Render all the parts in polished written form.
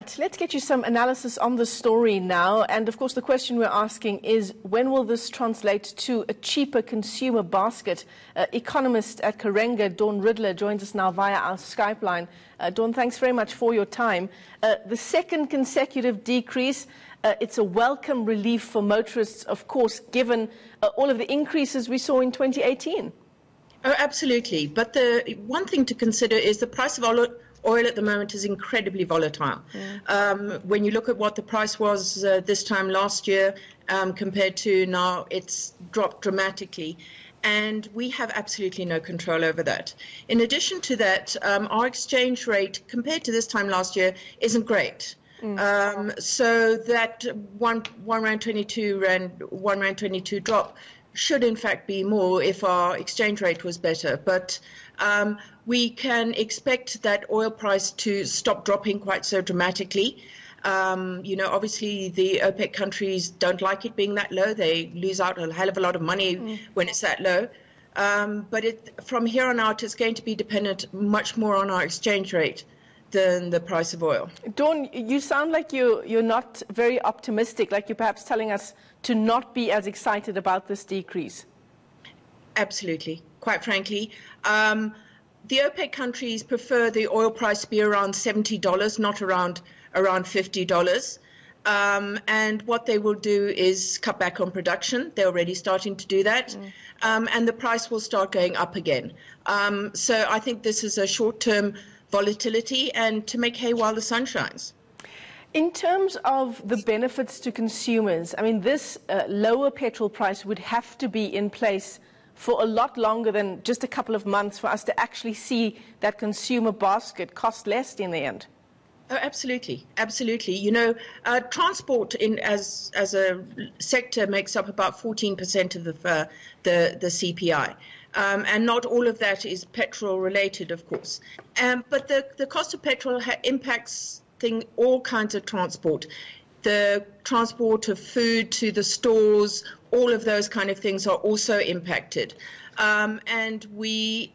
Right, let's get you some analysis on the story now. And of course, the question we're asking is, when will this translate to a cheaper consumer basket? Economist at Kerenga, Dawn Ridler, joins us now via our Skype line. Dawn, thanks very much for your time. The second consecutive decrease, it's a welcome relief for motorists, of course, given all of the increases we saw in 2018. Oh, absolutely. But the one thing to consider is the price of oil at the moment is incredibly volatile. When you look at what the price was this time last year compared to now, it's dropped dramatically. And we have absolutely no control over that. In addition to that, our exchange rate compared to this time last year isn't great. So that one rand 22 drop should in fact be more if our exchange rate was better. But we can expect that oil price to stop dropping quite so dramatically. Obviously the OPEC countries don't like it being that low. They lose out a hell of a lot of money when it's that low. But from here on out, it's going to be dependent much more on our exchange rate than the price of oil. Dawn, you sound like you're not very optimistic, like you're perhaps telling us to not be as excited about this decrease. Absolutely. Quite frankly, the OPEC countries prefer the oil price to be around $70, not around $50. And what they will do is cut back on production. They're already starting to do that. And the price will start going up again. So I think this is a short-term volatility and to make hay while the sun shines. In terms of the benefits to consumers, I mean, this lower petrol price would have to be in place for a lot longer than just a couple of months for us to actually see that consumer basket cost less in the end. Oh, absolutely. Absolutely. Transport as a sector makes up about 14% of the CPI. And not all of that is petrol related, of course. But the cost of petrol impacts all kinds of transport. The transport of food to the stores, all of those kind of things are also impacted. And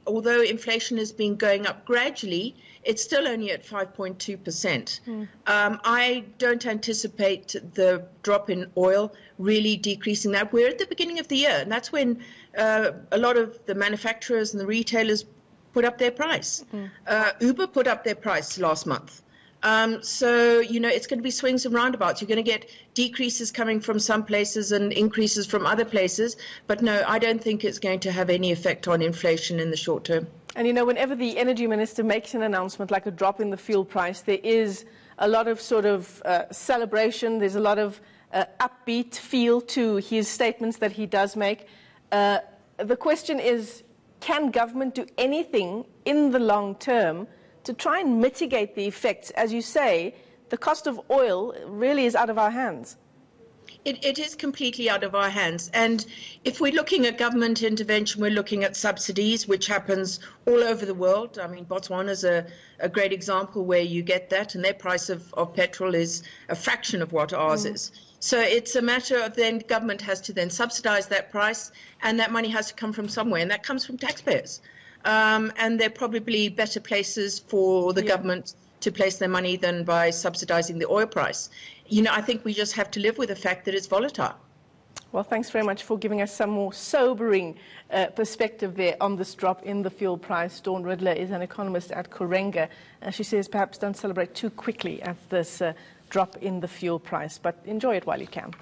although inflation has been going up gradually, it's still only at 5.2%. I don't anticipate the drop in oil really decreasing that. We're at the beginning of the year, and that's when a lot of the manufacturers and the retailers put up their price. Uber put up their price last month. So, it's going to be swings and roundabouts. You're going to get decreases coming from some places and increases from other places. But no, I don't think it's going to have any effect on inflation in the short term. And, whenever the energy minister makes an announcement like a drop in the fuel price, there is a lot of sort of celebration. There's a lot of upbeat feel to his statements that he does make. The question is, can government do anything in the long term to try and mitigate the effects? As you say, the cost of oil really is out of our hands. It is completely out of our hands. And if we're looking at government intervention, we're looking at subsidies, which happens all over the world. I mean, Botswana is a great example where you get that, and their price of petrol is a fraction of what ours is. So it's a matter of then government has to then subsidize that price, and that money has to come from somewhere, and that comes from taxpayers. And they're probably better places for the government to place their money than by subsidizing the oil price. I think we just have to live with the fact that it's volatile. Well, thanks very much for giving us some more sobering perspective there on this drop in the fuel price. Dawn Ridler is an economist at Kerenga. She says perhaps don't celebrate too quickly at this drop in the fuel price, but enjoy it while you can.